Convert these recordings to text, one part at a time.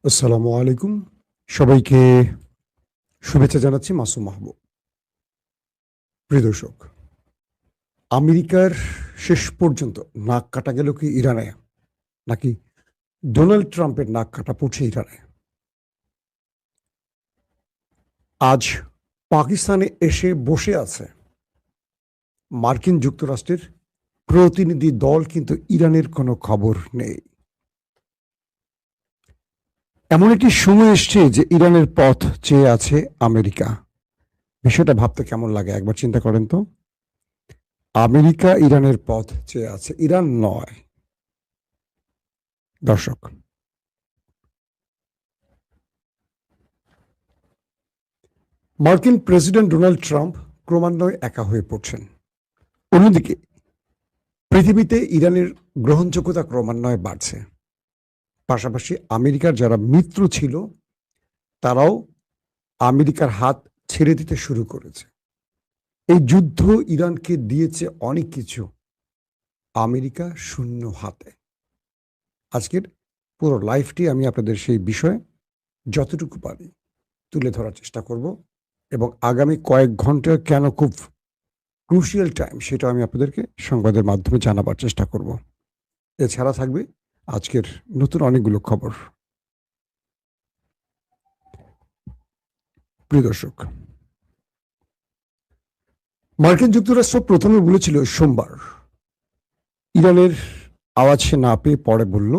আসসালামু আলাইকুম। সবাইকে শুভেচ্ছা জানাচ্ছি মাসুম মাহবুব। প্রিয় দর্শক, আমেরিকার শেষ পর্যন্ত নাক কাটা গেল কি ইরানে? নাকি ডোনাল্ড ট্রাম্পের নাক কাটা পড়ছে ইরানে? আজ পাকিস্তানে এসে বসে আছে মার্কিন যুক্তরাষ্ট্রের প্রতিনিধি দল, কিন্তু ইরানের কোনো খবর নেই। এমন একটি সময় এসছে যে ইরানের পথ চেয়ে আছে আমেরিকা। বিষয়টা ভাবতে কেমন লাগে একবার চিন্তা করেন তো। আমেরিকা ইরানের পথ চেয়ে আছে, ইরান নয়। দর্শক, মার্কিন প্রেসিডেন্ট ডোনাল্ড ট্রাম্প ক্রমান্বয়ে একা হয়ে পড়ছেন। অন্যদিকে পৃথিবীতে ইরানের গ্রহণযোগ্যতা ক্রমান্বয়ে বাড়ছে। পাশাপাশি আমেরিকার যারা মিত্র ছিল তারাও আমেরিকার হাত ছেড়ে দিতে শুরু করেছে। এই যুদ্ধ ইরানকে দিয়েছে অনেক কিছু, আমেরিকা শূন্য হাতে। আজকের পুরো লাইফটি আমি আপনাদের সেই বিষয়ে যতটুকু পারি তুলে ধরার চেষ্টা করব, এবং আগামী কয়েক ঘন্টা কেন খুব ক্রুশিয়াল টাইম সেটা আমি আপনাদেরকে সংবাদের মাধ্যমে জানাবার চেষ্টা করব। এছাড়া থাকবে আজকের নতুন অনেকগুলো খবর। প্রিয় দর্শক, মার্কিন যুক্তরাষ্ট্র প্রথমে বলেছিল সোমবার, ইরানের আওয়াজ সে না পেয়ে পরে বলল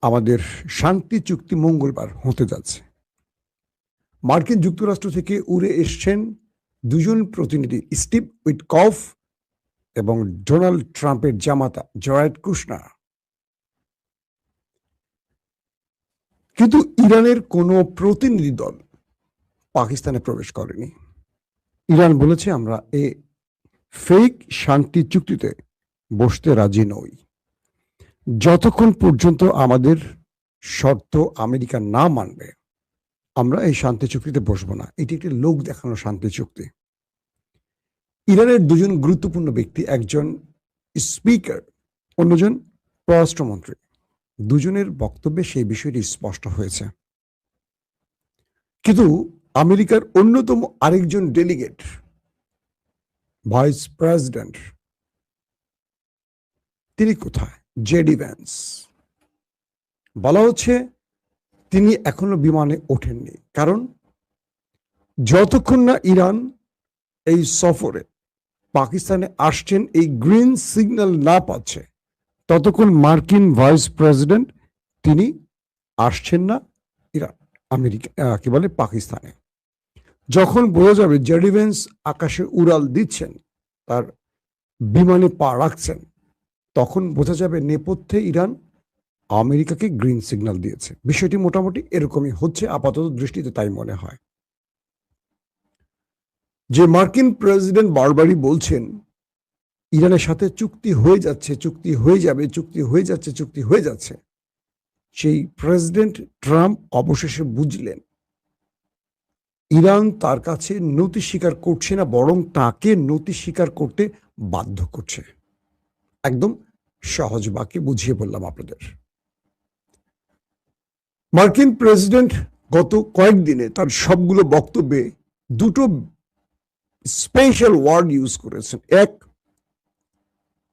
আমাদের শান্তি চুক্তি মঙ্গলবার হতে যাচ্ছে। মার্কিন যুক্তরাষ্ট্র থেকে উড়ে এসছেন দুজন প্রতিনিধি, স্টিভ উইটকফ এবং ডোনাল্ড ট্রাম্পের জামাতা জয়ারেড কুশনার। কিন্তু ইরানের কোনো প্রতিনিধি দল পাকিস্তানে প্রবেশ করেনি। ইরান বলেছে আমরা এ ফেক শান্তি চুক্তিতে বসতে রাজি নই। যতক্ষণ পর্যন্ত আমাদের শর্ত আমেরিকা না মানবে আমরা এই শান্তি চুক্তিতে বসবো না। এটি একটি লোক দেখানো শান্তি চুক্তি। ইরানের দুজন গুরুত্বপূর্ণ ব্যক্তি, একজন স্পিকার, অন্যজন পররাষ্ট্রমন্ত্রী, দুজনের বক্তব্যে সেই বিষয়টি স্পষ্ট হয়েছে। কিন্তু আমেরিকার অন্যতম আরেকজন ডেলিগেট, ভাইস প্রেসিডেন্ট, তিনি কোথায়? JD Vance. বলা হচ্ছে তিনি এখনো বিমানে ওঠেননি, কারণ যতক্ষণ না ইরান এই সফরে পাকিস্তানে আসছেন এই গ্রিন সিগন্যাল না পাচ্ছে ততক্ষণ মার্কিন ভাইস প্রেসিডেন্ট তিনি আসছেন না ইরান, আমেরিকা কি বলে পাকিস্তানে। যখন বোঝা যাবে জেডি ভ্যান্স আকাশে উড়াল দিচ্ছেন, তার বিমানে পা রাখছেন, তখন বোঝা যাবে নেপথ্যে ইরান আমেরিকাকে গ্রিন সিগন্যাল দিয়েছে। বিষয়টি মোটামুটি এরকমই হচ্ছে, আপাতত দৃষ্টিতে তাই মনে হয়। যে মার্কিন প্রেসিডেন্ট বারবারই বলছেন ইরানের সাথে চুক্তি হয়ে যাচ্ছে, চুক্তি হয়ে যাবে, চুক্তি হয়ে যাচ্ছে, চুক্তি হয়ে যাচ্ছে, সেই প্রেসিডেন্ট ট্রাম্প অবশেষে বুঝলেন ইরান তার কাছে নতি স্বীকার করছে না, বরং তাকে নতি স্বীকার করতে বাধ্য করছে। একদম সহজ বাক্যে বুঝিয়ে বললাম আপনাদের। মার্কিন প্রেসিডেন্ট গত কয়েকদিনে তার সবগুলো বক্তব্যে দুটো স্পেশাল ওয়ার্ড ইউজ করেছেন। এক,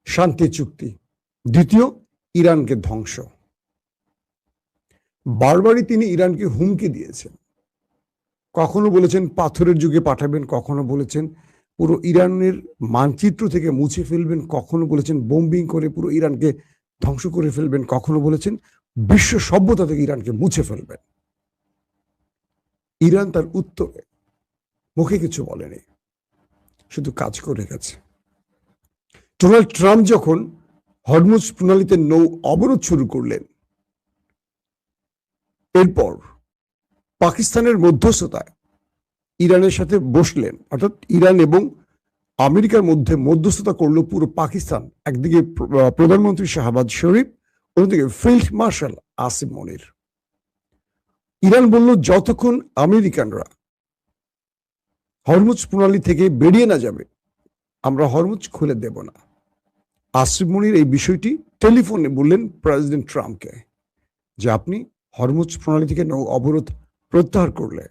শান্তি চুক্তি, দ্বিতীয়, ইরানকে ধ্বংস। বারবারই তিনি ইরানকে হুমকি দিয়েছেন। কখনো বলেছেন পাথরের যুগে পাঠাবেন, কখনো বলেছেন পুরো ইরানের মানচিত্র থেকে মুছে ফেলবেন, কখনো বলেছেন বোম্বিং করে পুরো ইরানকে ধ্বংস করে ফেলবেন, কখনো বলেছেন বিশ্ব সভ্যতা থেকে ইরানকে মুছে ফেলবেন। ইরান তার উত্তরে মুখে কিছু বলেনি, শুধু কাজ করে গেছে। ডোনাল্ড ট্রাম্প যখন হরমুজ প্রণালীতে নৌ অবরোধ শুরু করলেন, এরপর পাকিস্তানের মধ্যস্থতায় ইরানের সাথে বসলেন, অর্থাৎ ইরান এবং আমেরিকার মধ্যে মধ্যস্থতা করলো পুরো পাকিস্তান। একদিকে প্রধানমন্ত্রী শাহবাজ শরীফ, অন্যদিকে ফিল্ড মার্শাল আসিম মনির। ইরান বলল যতক্ষণ আমেরিকানরা হরমুজ প্রণালী থেকে বেরিয়ে না যাবে আমরা হরমুজ খুলে দেব না। আসিম মনির এই বিষয়টি টেলিফোনে বললেন প্রেসিডেন্ট ট্রাম্পকে যে আপনি হরমুজ প্রণালী থেকে নৌ অবরোধ প্রত্যাহার করলে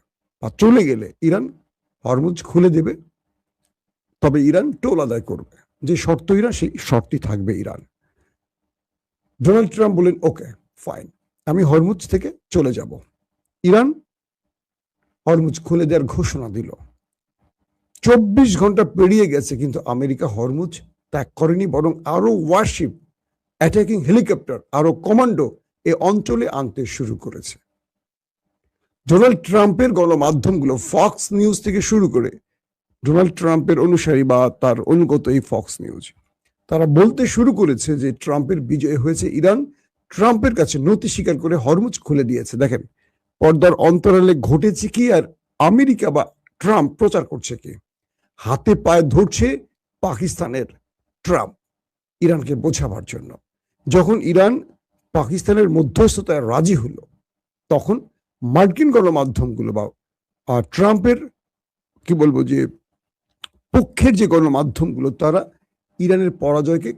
বা চলে গেলে ইরান হরমুজ খুলে দেবে, তবে ইরান টোল আদায় করবে। যে শর্ত ইরান, সেই শর্তই থাকবে ইরান। ডোনাল্ড ট্রাম্প বলেন ওকে ফাইন, আমি হরমুজ থেকে চলে যাব। ইরান হরমুজ খুলে দেওয়ার ঘোষণা দিল। 24 ঘন্টা পেরিয়ে গেছে, কিন্তু আমেরিকা হরমুজ ত্যাগ করেনি, বরং আরো ওয়ারশিপ, অ্যাটাকিং হেলিকপ্টার, আরো কমান্ডো এ অঞ্চলে আনতে শুরু করেছে। ডোনাল্ড ট্রাম্পের গণমাধ্যমগুলো ফক্স নিউজ থেকে শুরু করে, ডোনাল্ড ট্রাম্পের অনুসারী বা তার অনুগত এই ফক্স নিউজ, তারা বলতে শুরু করেছে যে ট্রাম্পের বিজয় হয়েছে। ইরান ট্রাম্পের কাছে নতি স্বীকার করে হরমুজ খুলে দিয়েছে। দেখেন পর্দার অন্তরালে ঘটেছে কি, আর আমেরিকা বা ট্রাম্প প্রচার করছে কি। হাতে পায়ে ধরছে পাকিস্তানের ট্রাম্প ইরানকে বোঝাবার জন্য। যখন ইরান পাকিস্তানের মধ্যস্থতায় রাজি হলো, তখন মার্কিন গণমাধ্যমগুলো বা ট্রাম্পের কি বলবো যে পক্ষের যে গণমাধ্যমগুলো, তারা ইরানের পরাজয়কে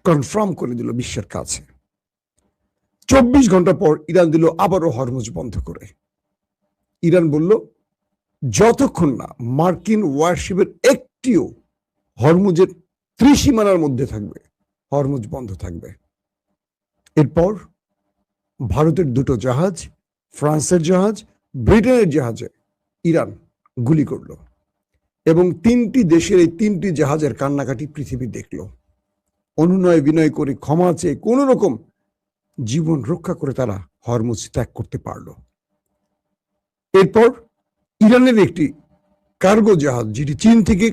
কনফার্ম করে দিল বিশ্বের কাছে। 24 ঘন্টা পর ইরান দিল আবারও হরমুজ বন্ধ করে। ইরান বলল যতক্ষণ না মার্কিন ওয়ারশিপের একটিও হরমুজের ত্রিসীমানার মধ্যে থাকবে, হরমুজ বন্ধ থাকবে। এরপর ভারতের দুটো জাহাজ, ফ্রান্সের জাহাজ, ব্রিটেনের জাহাজে ইরান গুলি করল, এবং 3টি দেশের এই 3টি জাহাজের কান্নাকাটি পৃথিবী দেখল। অনুনয় বিনয় করে ক্ষমা চেয়ে কোন রকম জীবন রক্ষা করে তারা হরমুজ ত্যাগ করতে পারল। এরপর ইরানের একটি কার্গো জাহাজ, যেটি চীন থেকে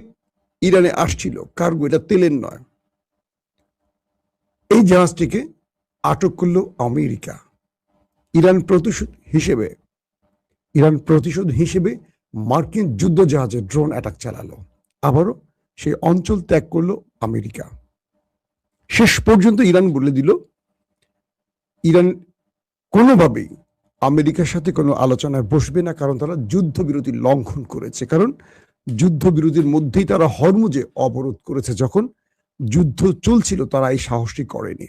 ইরানে আসছিল, কার্গো, এটা তেলের নয়, এই জাহাজটিকে আটক করল আমেরিকা। ইরান প্রতিশোধ হিসেবে মার্কিন যুদ্ধ জাহাজে ড্রোন অ্যাটাক চালালো। আবারও সেই অঞ্চল ত্যাগ করলো আমেরিকা। শেষ পর্যন্ত ইরান বলে দিল ইরান কোনোভাবেই আমেরিকার সাথে কোনো আলোচনায় বসবে না, কারণ তারা যুদ্ধবিরতি লঙ্ঘন করেছে। কারণ যুদ্ধবিরতির মধ্যেই তারা হরমুজে অবরোধ করেছে। যখন যুদ্ধ চলছিল তারা এই সাহসটি করেনি।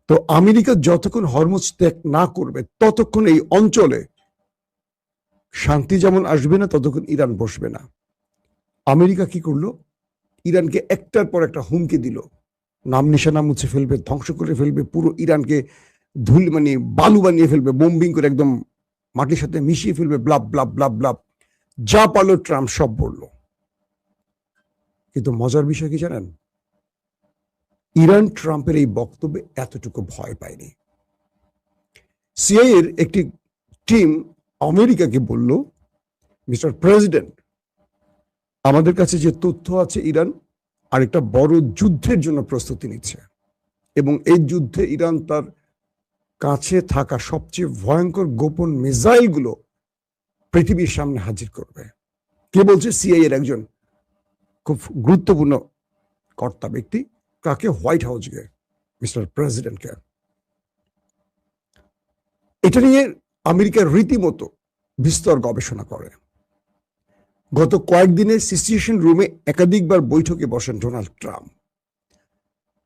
তো আমেরিকা যতক্ষণ হরমুজ ত্যাগ না করবে, ততক্ষণ এই অঞ্চলে শান্তি যেমন আসবে না, ততক্ষণ ইরান বসবে না। আমেরিকা কি করলো, ইরানকে একটার পর একটা হুমকি দিল, নাম নিশানা মুছে ফেলবে, ধ্বংস করে ফেলবে, পুরো ইরানকে বালু বানিয়ে ফেলবে, বোম্বিং করে একদম মাটির সাথে মিশিয়ে ফেলবে, ব্লাব ব্লাব ব্লাব ব্লাব, যা পারলো ট্রাম্প সব বলল। কিন্তু মজার বিষয় কি জানেন, ইরান ট্রাম্পের এই বক্তব্যে এতটুকু ভয় পায়নি। সিআইএর একটি টিম আমেরিকাকে বলল, মিস্টার প্রেসিডেন্ট, আমাদের কাছে যে তথ্য আছে, ইরান আরেকটা বড় যুদ্ধের জন্য প্রস্তুতি নিচ্ছে, এবং এই যুদ্ধে ইরান তার কাছে থাকা সবচেয়ে ভয়ঙ্কর গোপন মিসাইলগুলো পৃথিবীর সামনে হাজির করবে। কে বলছে? সিআইএর একজন খুব গুরুত্বপূর্ণ কর্তা ব্যক্তি। কাকে? হোয়াইট হাউসকে, মিস্টার প্রেসিডেন্টকে। এটা নিয়ে আমেরিকার রীতিমতো বিস্তর গবেষণা করে। গত কয়েকদিনে সিচুয়েশন রুমে একাধিকবার বৈঠকে বসেন ডোনাল্ড ট্রাম্প।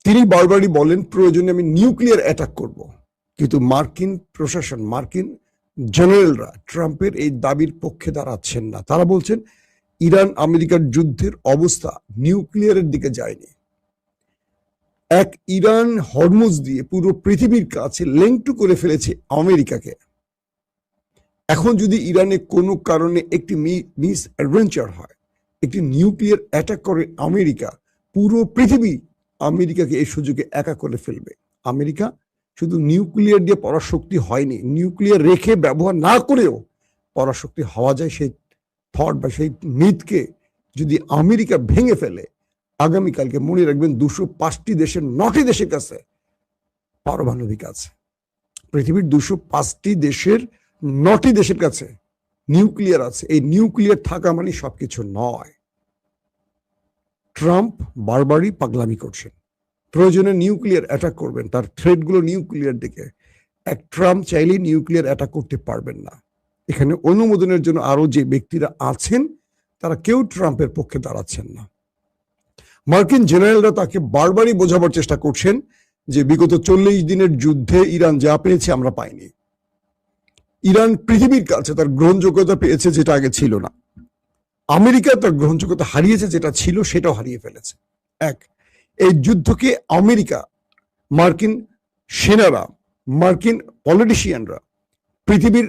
তিনি বারবারই বলেন প্রয়োজনে আমি নিউক্লিয়ার অ্যাটাক করব, কিন্তু মার্কিন প্রশাসন, মার্কিন জেনারেলরা ট্রাম্পের এই দাবির পক্ষে দাঁড়াচ্ছেন না। তারা বলছেন ইরান আমেরিকার যুদ্ধের অবস্থা নিউক্লিয়ারের দিকে যায়নি। এক ইরান হরমুজ দিয়ে পুরো পৃথিবীর কাছে লিঙ্ক করে ফেলেছে আমেরিকাকে। এখন যদি ইরানে কোনো কারণে একটি মিস অ্যাডভেঞ্চার হয়, একটি নিউক্লিয়ার অ্যাটাক করে আমেরিকা, পুরো পৃথিবী আমেরিকাকে এই সুযোগে একা করে ফেলবে। আমেরিকা শুধু নিউক্লিয়ার দিয়ে পরাশক্তি হয়নি, নিউক্লিয়ার রেখে ব্যবহার না করেও পরাশক্তি হওয়া যায়। সেই থট বা সেই মিথকে যদি আমেরিকা ভেঙে ফেলে, আগামীকালকে মনে রাখবেন 205টি দেশের 9টি দেশের কাছে পারমাণবিক আছে। পৃথিবীর 205টি দেশের 9টি দেশের কাছে নিউক্লিয়ার আছে। এই নিউক্লিয়ার থাকা মানে সবকিছু নয়। ট্রাম্প বারবারই পাগলামি করছেন, প্রয়োজনে নিউক্লিয়ার অ্যাটাক করবেন, তার থ্রেটগুলো নিউক্লিয়ার দিকে। এক ট্রাম্প চাইলেই নিউক্লিয়ার অ্যাটাক করতে পারবেন না। এখানে অনুমোদনের জন্য আরো যে ব্যক্তিরা আছেন, তারা কেউ ট্রাম্পের পক্ষে দাঁড়াচ্ছেন না। মার্কিন জেনারেলরা তাকে বারবারই বোঝাবার চেষ্টা করছেন যে বিগত 40 দিনের যুদ্ধে ইরান যা পেয়েছে আমরা পাইনি। ইরান পৃথিবীর কাছে তার গ্রহণযোগ্যতা পেয়েছে যেটা আগে ছিল না। আমেরিকা তার গ্রহণযোগ্যতা হারিয়েছে, যেটা ছিল সেটাও হারিয়ে ফেলেছে। এক, এই যুদ্ধকে আমেরিকা, মার্কিন সেনারা, মার্কিন পলিটিশিয়ানরা, পৃথিবীর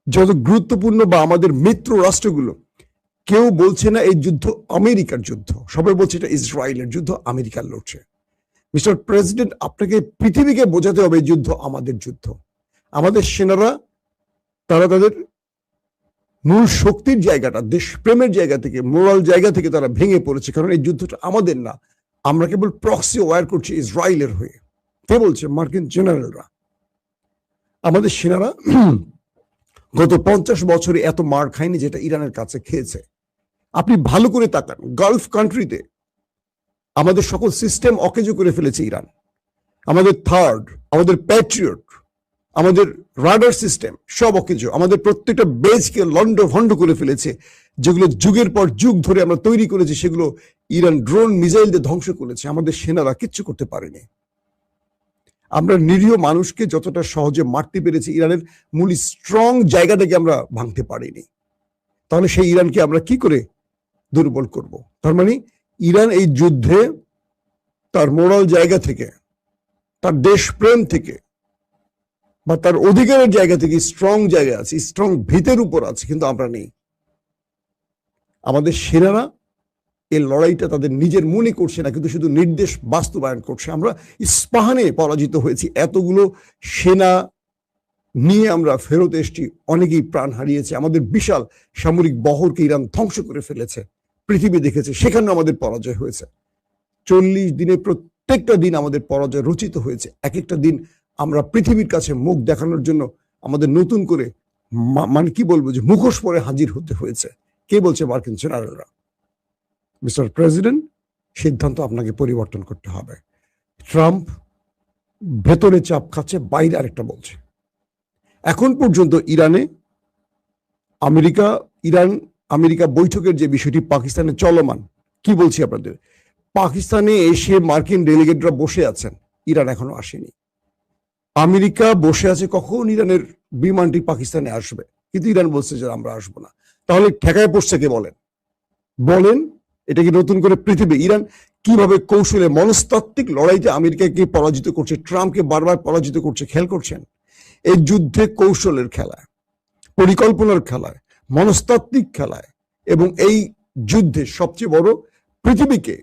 যত গুরুত্বপূর্ণ বা আমাদের মিত্র রাষ্ট্রগুলো, কেউ বলছে না এই যুদ্ধ আমেরিকার যুদ্ধ, সবাই বলছে এটা ইসরায়েলের যুদ্ধ, আমেরিকার লড়ছে। মিস্টার প্রেসিডেন্ট, আপনাকে পৃথিবীকে বোঝাতে হবে এই যুদ্ধ আমাদের যুদ্ধ। আমাদের সেনারা তারা তাদের মূল শক্তির জায়গাটা, দেশপ্রেমের জায়গা থেকে, মোরাল জায়গা থেকে তারা ভেঙে পড়েছে, কারণ এই যুদ্ধটা আমাদের না, আমরা কেবল প্রক্সি ওয়ার করছি ইসরায়েলের হয়ে। কে বলছে? মার্কিন জেনারেলরা। আমাদের সেনারা গত 50 বছরে এত মার খায়নি যেটা ইরানের কাছে খেয়েছে। আপনি ভালো করে তাকান, গালফ কান্ট্রিতে আমাদের সকল সিস্টেম অকেজো করে ফেলেছে ইরান। আমাদের থার্ড, আমাদের প্যাট্রিয়ট, আমাদের রাডার সিস্টেম সব অকেজো। আমাদের প্রত্যেকটা বেজকে লন্ড ভন্ড করে ফেলেছে, যেগুলো যুগের পর যুগ ধরে আমরা তৈরি করেছি, সেগুলো ইরান ড্রোন মিসাইল দিয়ে ধ্বংস করেছে। আমাদের সেনারা কিচ্ছু করতে পারেনি। আমরা নিরীহ মানুষকে যতটা সহজে মারতে পেরেছি, ইরানের মূল স্ট্রং জায়গাটাকে আমরা ভাঙতে পারিনি। তাহলে সেই ইরানকে আমরা কি করে দুর্বল করব? তার মানে ইরান এই যুদ্ধে তার মোরাল জায়গা থেকে, তার দেশপ্রেম থেকে বা তার অধিকারের জায়গা থেকে স্ট্রং জায়গা আছে, স্ট্রং ভিতের উপর আছে, কিন্তু আমরা নেই। আমাদের সেনারা এই লড়াইটা তাদের নিজের মনে করছে না, কিন্তু শুধু নির্দেশ বাস্তবায়ন করছে। আমরা ইস্পাহানে পরাজিত হয়েছি, এতগুলো সেনা নিয়ে আমরা ফেরত এসছি, অনেকেই প্রাণ হারিয়েছে, আমাদের বিশাল সামরিক বহরকে ইরান ধ্বংস করে ফেলেছে, পৃথিবী দেখেছে, সেখানে আমাদের পরাজয় হয়েছে। 40 দিনে প্রত্যেকটা দিন আমাদের পরাজয় রচিত হয়েছে। এক একটা দিন আমরা পৃথিবীর কাছে মুখ দেখানোর জন্য আমাদের নতুন করে মানে কি বলবো, যে মুখোশ পরে হাজির হতে হয়েছে। কে বলছে? মার্কিন জেনারেলরা। মিস্টার প্রেসিডেন্ট, সিদ্ধান্ত আপনাকে পরিবর্তন করতে হবে। ট্রাম্প ভেতরে চাপ খাচ্ছে, বাইরে আরেকটা বলছে। এখন পর্যন্ত আমেরিকা বৈঠকের যে বিষয়টি পাকিস্তানে চলমান, কি বলছি আপনাদের, পাকিস্তানে এসে মার্কিন ডেলিগেটরা বসে আছেন, ইরান এখনো আসেনি। আমেরিকা বসে আছে কখন ইরানের বিমানটি পাকিস্তানে আসবে, কিন্তু ইরান বলছে যে আমরা আসবো না। তাহলে ঠেকায় পড়ছে কে? বলেন এটা কি নতুন করে পৃথিবী? ইরান কিভাবে কৌশলে মনস্তাত্ত্বিক লড়াইতে আমেরিকাকে পরাজিত করছে, ট্রাম্পকে বারবার পরাজিত করছে, খেয়াল করছেন? এই যুদ্ধে কৌশলের খেলায়, পরিকল্পনার খেলায়, মনস্তাত্ত্বিক খেলায়, এবং এই যুদ্ধে সবচেয়ে বড়, পৃথিবীকে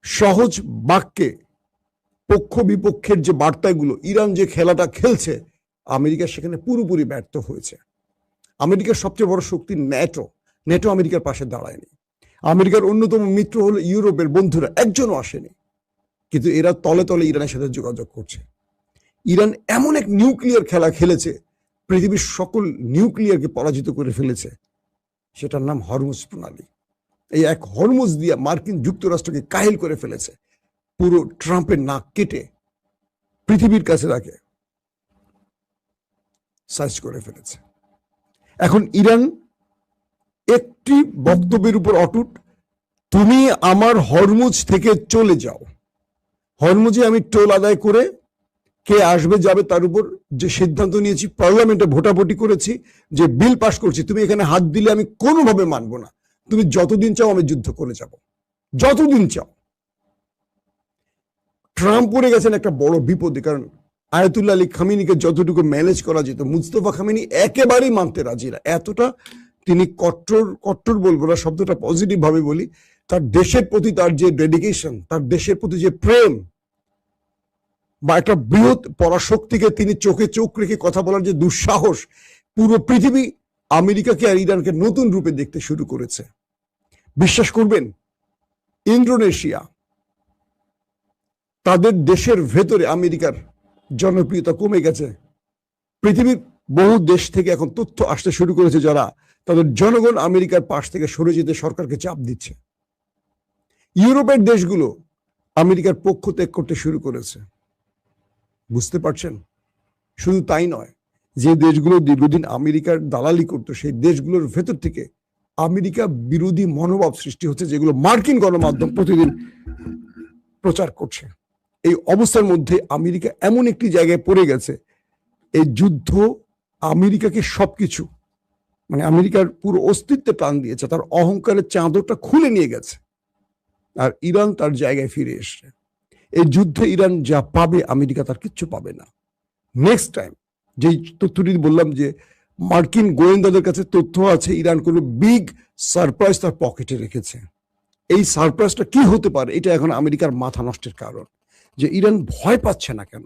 সহজ বাক্যে পক্ষ বিপক্ষের যে বার্তাগুলো, ইরান যে খেলাটা খেলছে, আমেরিকা সেখানে পুরোপুরি ব্যর্থ হয়েছে। আমেরিকার সবচেয়ে বড় শক্তি ন্যাটো আমেরিকার পাশে দাঁড়ায়নি। আমেরিকার অন্যতম মিত্র হলো ইউরোপের বন্ধুরা, একজনও আসেনি, কিন্তু এরা তলে তলে ইরানের সাথে যোগাযোগ করছে। ইরান এমন এক নিউক্লিয়ার খেলা খেলেছে, পৃথিবীর সকল নিউক্লিয়ারকে পরাজিত করে ফেলেছে, সেটার নাম হরমুজ প্রণালী। এই এক হরমুজ দিয়ে মার্কিন যুক্তরাষ্ট্রকে কাহিল করে ফেলেছে, পুরো ট্রাম্পের নাক কেটে পৃথিবীর কাছে তাকে সাইজ করে ফেলেছে। এখন ইরান একটি বক্তব্যের উপর অটুট, তুমি আমার হরমুজ থেকে চলে যাও, হরমুজে আমি টোল আদায় করে কে আসবে যাবে তার উপর যে সিদ্ধান্ত নিয়েছি, পার্লামেন্টে ভোটাভুটি করেছি, যে বিল পাস করছি, তুমি এখানে হাত দিলে আমি কোনোভাবে মানবো না। তুমি যতদিন চাও আমি যুদ্ধ করে যাব, যতদিন চাও। ট্রাম্প পড়ে গেছেন একটা বড় বিপদে, কারণ আয়াতুল্লাহ আলী খামেনিকে যতটুকু ম্যানেজ করা যেত, মুস্তফা খামেনি একেবারেই মানতে রাজি না। এতটা তিনি কট্টর বলবো না, শব্দটা পজিটিভ ভাবে বলি, তার দেশের প্রতি তার যে ডেডিকেশন, তার দেশের প্রতি যে প্রেম, বা একটা বৃহৎ পরাশক্তিকে তিনি চোখে চোখ রেখে কথা বলার যে দুঃসাহস, পুরো পৃথিবী আমেরিকাকে আর ইরানকে নতুন রূপে দেখতে শুরু করেছে। বিশ্বাস করবেন, ইন্দোনেশিয়া, তাদের দেশের ভেতরে আমেরিকার জনপ্রিয়তা কমে গেছে। পৃথিবীর বহু দেশ থেকে এখন তথ্য আসতে শুরু করেছে, যারা তাদের জনগণ আমেরিকার পাশ থেকে সরে যেতে সরকারকে চাপ দিচ্ছে। ইউরোপের দেশগুলো আমেরিকার পক্ষ ত্যাগ করতে শুরু করেছে। বুঝতে পারছেন? শুধু তাই নয়, যে দেশগুলো দীর্ঘদিন আমেরিকার দালালি করতো, সেই দেশগুলোর ভেতর থেকে আমেরিকা বিরোধী মনোভাব সৃষ্টি হচ্ছে, যেগুলো মার্কিন গণমাধ্যম প্রতিদিন প্রচার করছে। এই অবস্থার মধ্যে আমেরিকা এমন একটি জায়গায় পড়ে গেছে, এই যুদ্ধ আমেরিকাকে সবকিছু, মানে আমেরিকার পুরো অস্তিত্বে টান দিয়েছে, তার অহংকারের চাদরটা খুলে নিয়ে গেছে, আর ইরান তার জায়গায় ফিরে এসছে। এই যুদ্ধে ইরান যা পাবে আমেরিকা তার কিচ্ছু পাবে না। নেক্সট টাইম যেই তথ্যটি বললাম যে মার্কিন গোয়েন্দাদের কাছে তথ্য আছে ইরান কোনো বিগ সারপ্রাইজ তার পকেটে রেখেছে। এই সারপ্রাইজটা কি হতে পারে, এটা এখন আমেরিকার মাথা নষ্টের কারণ। যে ইরান ভয় পাচ্ছে না কেন,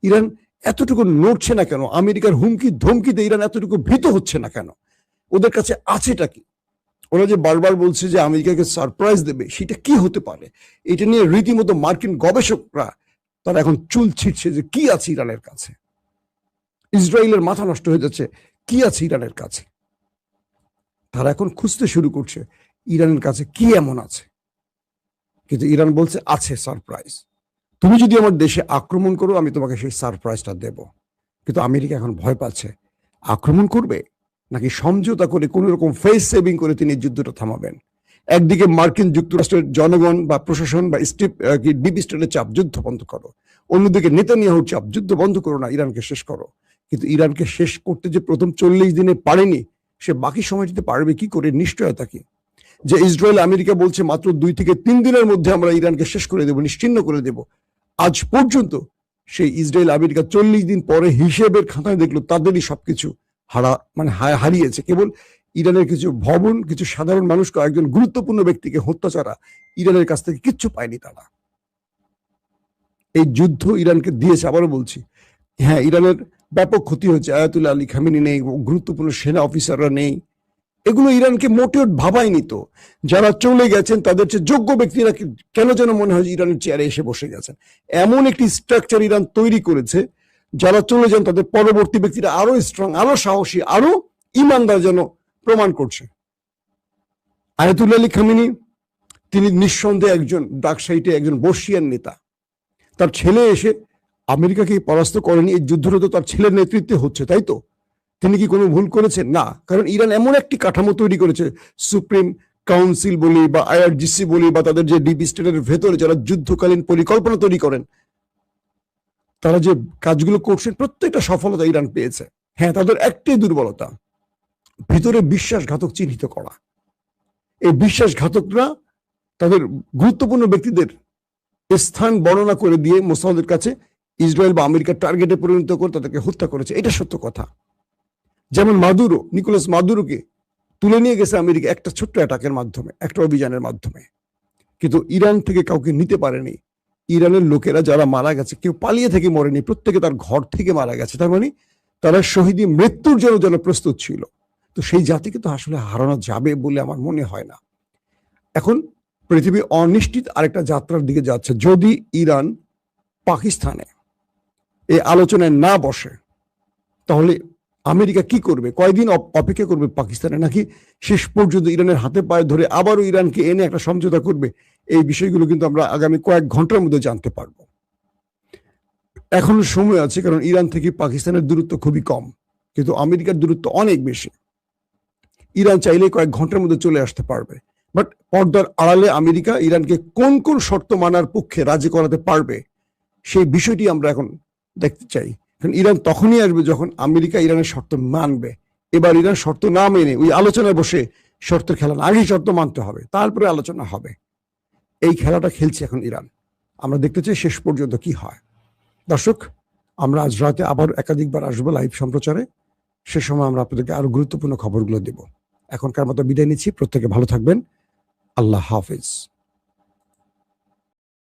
ইরান এতটুকু নড়ছে না কেন, আমেরিকার হুমকি ধমকিতে ইরান এতটুকু ভীত হচ্ছে না কেন, ওদের কাছে আছেটা কি? ওরা যে বারবার বলছে যে আমেরিকাকে সারপ্রাইজ দেবে, সেটা কি হতে পারে? এটা নিয়ে রীতিমতো মার্কিন গবেষকরা তারা এখন চুল ছিটছে যে কি আছে ইরানের কাছে। ইসরায়েলের মাথা নষ্ট হয়ে যাচ্ছে, কি আছে ইরানের কাছে। তারা এখন খুঁজতে শুরু করছে ইরানের কাছে কি এমন আছে। কিন্তু ইরান বলছে আছে সারপ্রাইজ, তুমি যদি আমার দেশে আক্রমণ করো আমি তোমাকে সেই সারপ্রাইজটা দেব। কিন্তু আমেরিকা এখন ভয় পাচ্ছে, আক্রমণ করবে নাকি সমঝোতা করে কোন রকম ফেস সেভিং করে তিনি যুদ্ধটা থামাবেন। একদিকে মার্কিন যুক্তরাষ্ট্রের জনগণ বা প্রশাসন বা ডিপ স্টেটের চাপ, যুদ্ধ বন্ধ করো। অন্যদিকে নেতানিয়াহুর চাপ, যুদ্ধ বন্ধ করো না, ইরানকে শেষ করো। কিন্তু ইরানকে শেষ করতে যে প্রথম 40 দিনে পারেনি, সে বাকি সময়টিতে পারবে কি করে? নিশ্চয়তা কি যে ইসরায়েল আমেরিকা বলছে মাত্র 2 থেকে 3 দিনের মধ্যে আমরা ইরানকে শেষ করে দেব, নিশ্চিহ্ন করে দেব। আজ পর্যন্ত সেই ইসরায়েল আমেরিকা 40 দিন পরে হিসেবের খাতায় দেখলো তাদেরই সবকিছু হারিয়েছে। কেবল ইরানের কিছু ভবন, কিছু সাধারণ মানুষ, একজন গুরুত্বপূর্ণ ব্যক্তিকে হত্যা ছাড়া ইরানের কাছ থেকে কিচ্ছু পায়নি তারা। এই যুদ্ধ ইরানকে দিয়েছে, আবারও বলছি। হ্যাঁ, ইরানের ব্যাপক ক্ষতি হয়েছে, আয়াতুল্লাহ আলী খামেনি নেই, গুরুত্বপূর্ণ সেনা অফিসাররা নেই, এগুলো ইরানকে মোটেও ভাবায়নি। তো যারা চলে গেছেন তাদের চেয়ে যোগ্য ব্যক্তিরা কেন যেন মনে হয় ইরানের চেয়ারে এসে বসে গেছেন। এমন একটি স্ট্রাকচার ইরান তৈরি করেছে, যারা চলে যান তাদের পরবর্তী ব্যক্তিরা আরো স্ট্রং, আরো সাহসী, আরো ইমানদার যেন প্রমাণ করছে। আয়াতুল্লাহ আলী খামেনি তিনি নিঃসন্দেহে একজন ডার্ক সাইডে একজন বর্ষিয়ান নেতা। তার ছেলে এসে আমেরিকাকে পরাস্ত করেনি, এই যুদ্ধটা তো তার ছেলের নেতৃত্বে হচ্ছে, তাই তো? তিনি কি কোনো ভুল করেছেন? না, কারণ ইরান এমন একটি কাঠামো তৈরি করেছে, সুপ্রিম কাউন্সিল বলি বা আইআরজিসি বলি বা তাদের যে ডিপ স্টেটের ভেতরে যারা যুদ্ধকালীন পরিকল্পনা তৈরি করেন, তারা যে কাজগুলো করছেন প্রত্যেকটা সফলতা ইরান পেয়েছে। হ্যাঁ, তাদের একটাই দুর্বলতা, ভিতরে বিশ্বাসঘাতক চিহ্নিত করা। এই বিশ্বাসঘাতকরা তাদের গুরুত্বপূর্ণ ব্যক্তিদের স্থান বর্ণনা করে দিয়ে মোসাদের কাছে ইসরায়েল বা আমেরিকার টার্গেটে পরিণত করে তাদেরকে হত্যা করেছে। এটা সত্য কথা। যেমন মাদুরো, নিকোলাস মাদুরোকে তুলে নিয়ে গেছে আমেরিকা একটা ছোট্ট অ্যাটাকের মাধ্যমে, একটা অভিযানের মাধ্যমে। কিন্তু ইরান থেকে কাউকে নিতে পারেনি। ইরানের লোকেরা যারা মারা গেছে, কেউ পালিয়ে থেকে মরেনি, প্রত্যেকে তার ঘর থেকে মারা গেছে। তার মানে তারা শহীদি মৃত্যুর জন্য যেন প্রস্তুত ছিল। তো সেই জাতিকে তো আসলে হারানো যাবে বলে আমার মনে হয় না। এখন পৃথিবী অনিশ্চিত আরেকটা যাত্রার দিকে যাচ্ছে। যদি ইরান পাকিস্তানে এই আলোচনায় না বসে, তাহলে আমেরিকা কি করবে? কয়দিন অপেক্ষা করবে পাকিস্তানে, নাকি শেষ পর্যন্ত ইরানের হাতে পায়ে ধরে আবারও ইরানকে এনে একটা সমঝোতা করবে? এই বিষয়গুলো কিন্তু আমরা আগামী কয়েক ঘন্টার মধ্যে জানতে পারবো। এখনো সময় আছে, কারণ ইরান থেকে পাকিস্তানের দূরত্ব খুবই কম, কিন্তু আমেরিকার দূরত্ব অনেক বেশি। ইরান চাইলে কয়েক ঘন্টার মধ্যে চলে আসতে পারবে। বাট পর্দার আড়ালে আমেরিকা ইরানকে কোন কোন শর্ত মানার পক্ষে রাজি করাতে পারবে, সেই বিষয়টি আমরা এখন দেখতে চাই। কারণ ইরান তখনই আসবে যখন আমেরিকা ইরানের শর্ত মানবে। এবার ইরান শর্ত না মেনে ওই আলোচনায় বসে শর্তের খেলা না, আগেই শর্ত মানতে হবে, তারপরে আলোচনা হবে। এই খেলাটা খেলছে এখন ইরান। আমরা দেখতে চাই শেষ পর্যন্ত কি হয়। দর্শক, আমরা আজ রাতে আবার একাধিকবার আসবো লাইভ সম্প্রচারে। সে সময় আমরা আপনাদেরকে আরো গুরুত্বপূর্ণ খবরগুলো দেব। এখনকার মতো বিদায় নিচ্ছি। প্রত্যেকে ভালো থাকবেন। আল্লাহ হাফেজ।